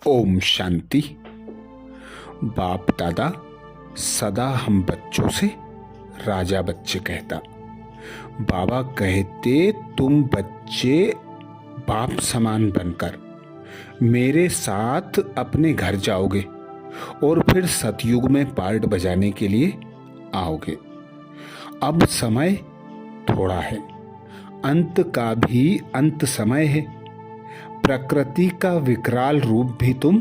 ओम शांति। बाप दादा सदा हम बच्चों से राजा बच्चे कहता। बाबा कहते तुम बच्चे बाप समान बनकर मेरे साथ अपने घर जाओगे और फिर सतयुग में पार्ट बजाने के लिए आओगे। अब समय थोड़ा है, अंत का भी अंत समय है। प्रकृति का विकराल रूप भी तुम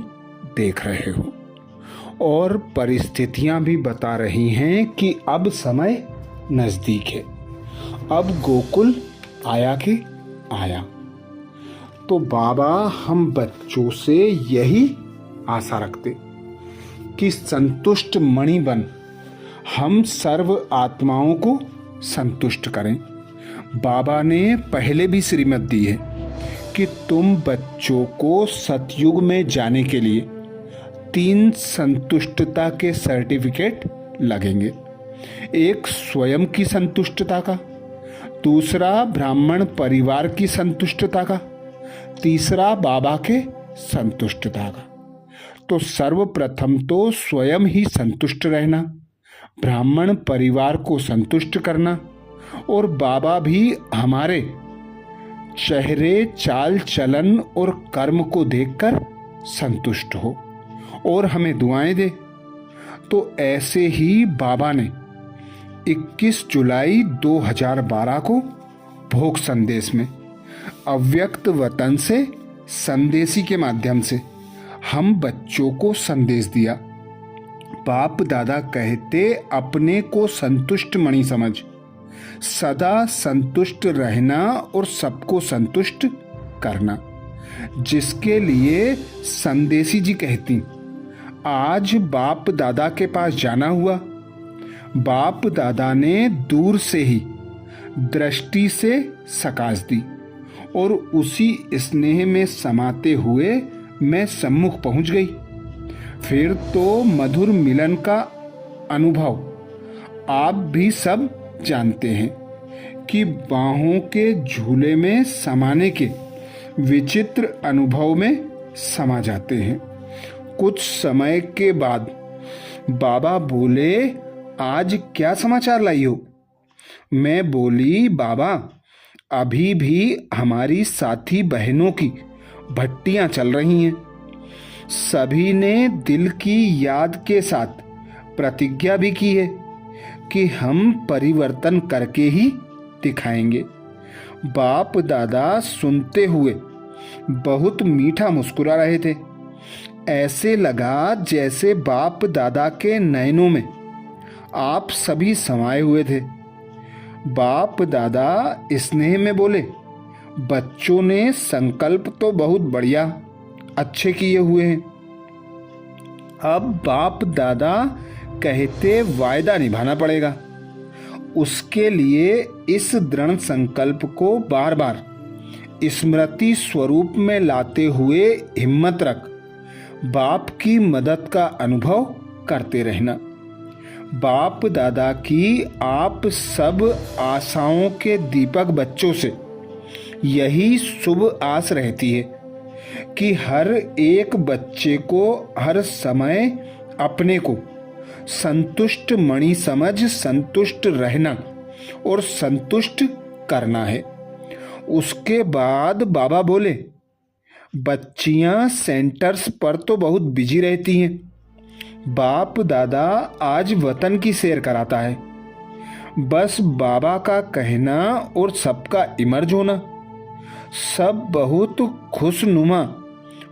देख रहे हो और परिस्थितियां भी बता रही हैं कि अब समय नजदीक है। अब गोकुल आया कि आया। तो बाबा हम बच्चों से यही आशा रखते कि संतुष्ट मणि बन हम सर्व आत्माओं को संतुष्ट करें। बाबा ने पहले भी श्रीमत दी है कि तुम बच्चों को सतयुग में जाने के लिए 3 संतुष्टता के सर्टिफिकेट लगेंगे। एक स्वयं की संतुष्टता का, दूसरा ब्राह्मण परिवार की संतुष्टता का, तीसरा बाबा के संतुष्टता का। तो सर्वप्रथम तो स्वयं ही संतुष्ट रहना, ब्राह्मण परिवार को संतुष्ट करना और बाबा भी हमारे चेहरे, चाल चलन और कर्म को देखकर संतुष्ट हो और हमें दुआएं दे। तो ऐसे ही बाबा ने 21 जुलाई 2012 को भोग संदेश में अव्यक्त वतन से संदेशी के माध्यम से हम बच्चों को संदेश दिया। बाप दादा कहते अपने को संतुष्ट मणि समझ, सदा संतुष्ट रहना और सबको संतुष्ट करना। जिसके लिए संदेशी जी कहती आज बाप दादा के पास जाना हुआ। बाप दादा ने दूर से ही दृष्टि से सकाश दी और उसी स्नेह में समाते हुए मैं सम्मुख पहुंच गई। फिर तो मधुर मिलन का अनुभव आप भी सब जानते हैं कि बाहों के झूले में समाने के विचित्र अनुभव में समा जाते हैं। कुछ समय के बाद बाबा बोले आज क्या समाचार लाई हो? मैं बोली बाबा अभी भी हमारी साथी बहनों की भट्टियां चल रही हैं। सभी ने दिल की याद के साथ प्रतिज्ञा भी की है कि हम परिवर्तन करके ही दिखाएंगे। बाप दादा सुनते हुए बहुत मीठा मुस्कुरा रहे थे। ऐसे लगा जैसे बाप दादा के नयनों में आप सभी समाये हुए थे। बाप दादा स्नेह में बोले बच्चों ने संकल्प तो बहुत बढ़िया अच्छे किए हुए हैं। अब बाप दादा कहते वायदा निभाना पड़ेगा। उसके लिए इस दृढ़ संकल्प को बार बार स्मृति स्वरूप में लाते हुए हिम्मत रख बाप की मदद का अनुभव करते रहना। बाप दादा की आप सब आशाओं के दीपक बच्चों से यही शुभ आस रहती है कि हर एक बच्चे को हर समय अपने को संतुष्ट मणि समझ संतुष्ट रहना और संतुष्ट करना है। उसके बाद बाबा बोले बच्चियां सेंटर्स पर तो बहुत बिजी रहती हैं। बाप दादा आज वतन की सैर कराता है। बस बाबा का कहना और सबका इमर्ज होना। सब बहुत खुशनुमा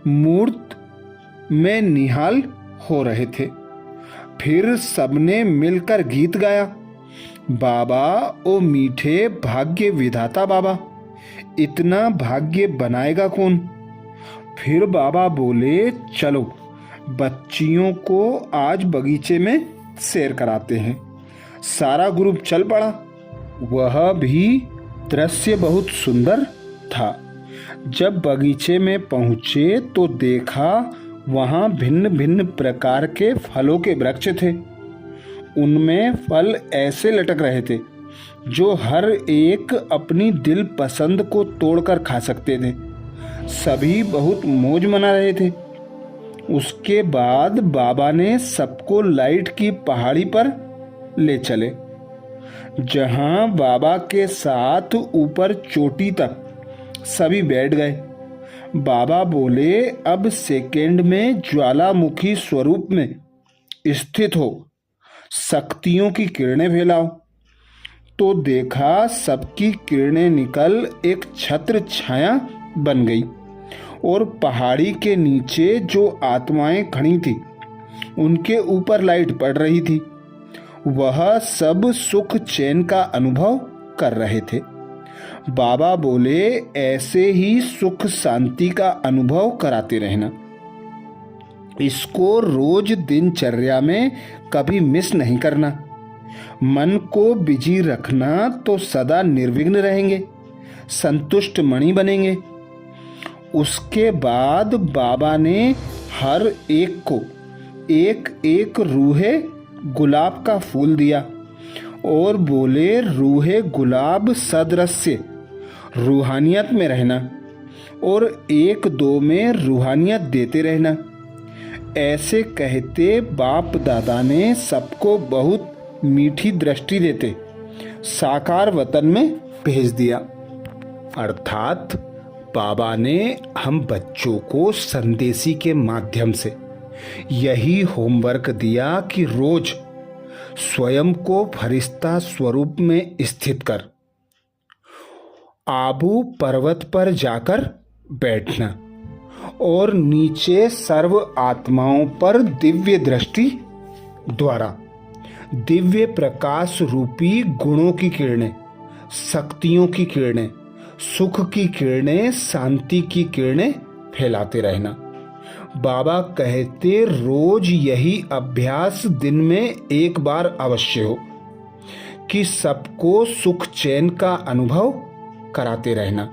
मूर्त में निहाल हो रहे थे। फिर सबने मिलकर गीत गाया। बाबा ओ मीठे भाग्य विधाता बाबा, इतना भाग्य बनाएगा कौन? फिर बाबा बोले चलो बच्चियों को आज बगीचे में सैर कराते हैं। सारा ग्रुप चल पड़ा। वह भी दृश्य बहुत सुंदर था। जब बगीचे में पहुंचे तो देखा वहां भिन्न भिन्न प्रकार के फलों के वृक्ष थे। उनमें फल ऐसे लटक रहे थे जो हर एक अपनी दिल पसंद को तोड़कर खा सकते थे। सभी बहुत मौज मना रहे थे। उसके बाद बाबा ने सबको लाइट की पहाड़ी पर ले चले, जहां बाबा के साथ ऊपर चोटी तक सभी बैठ गए। बाबा बोले, अब सेकंड में ज्वालामुखी स्वरूप में स्थित हो शक्तियों की किरणें फैलाओ। तो देखा सबकी किरणें निकल एक छत्र छाया बन गई और पहाड़ी के नीचे जो आत्माएं खड़ी थी उनके ऊपर लाइट पड़ रही थी। वह सब सुख चैन का अनुभव कर रहे थे। बाबा बोले, ऐसे ही सुख शांति का अनुभव कराते रहना। इसको रोज दिनचर्या में कभी मिस नहीं करना। मन को बिजी रखना तो सदा निर्विघ्न रहेंगे, संतुष्ट मणि बनेंगे। उसके बाद बाबा ने हर एक को एक एक रूहे गुलाब का फूल दिया और बोले, रूहे गुलाब सदृश्य रूहानियत में रहना और एक दो में रूहानियत देते रहना। ऐसे कहते बाप दादा ने सबको बहुत मीठी दृष्टि देते साकार वतन में भेज दिया। अर्थात बाबा ने हम बच्चों को संदेशी के माध्यम से यही होमवर्क दिया कि रोज स्वयं को फरिश्ता स्वरूप में स्थित कर आबू पर्वत पर जाकर बैठना और नीचे सर्व आत्माओं पर दिव्य दृष्टि द्वारा दिव्य प्रकाश रूपी गुणों की किरणें, शक्तियों की किरणें, सुख की किरणें, शांति की किरणें फैलाते रहना। बाबा कहते रोज यही अभ्यास दिन में एक बार अवश्य हो कि सबको सुख चैन का अनुभव कराते रहना।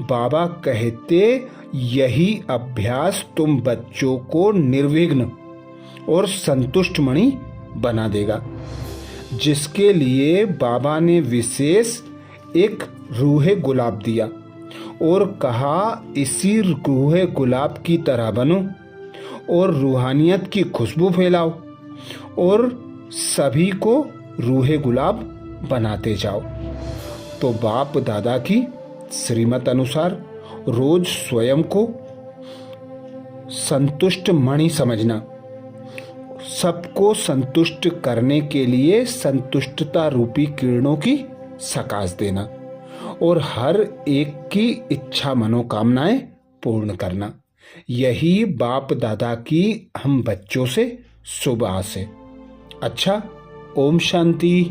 बाबा कहते यही अभ्यास तुम बच्चों को निर्विघ्न और संतुष्ट मणि बना देगा, जिसके लिए बाबा ने विशेष एक रूहे गुलाब दिया और कहा, इसी रूहे गुलाब की तरह बनो और रूहानियत की खुशबू फैलाओ और सभी को रूहे गुलाब बनाते जाओ। तो बाप दादा की श्रीमत अनुसार रोज स्वयं को संतुष्ट मणि समझना, सबको संतुष्ट करने के लिए संतुष्टता रूपी किरणों की सकाश देना और हर एक की इच्छा मनोकामनाएं पूर्ण करना। यही बाप दादा की हम बच्चों से शुभ आस है। अच्छा, ओम शांति।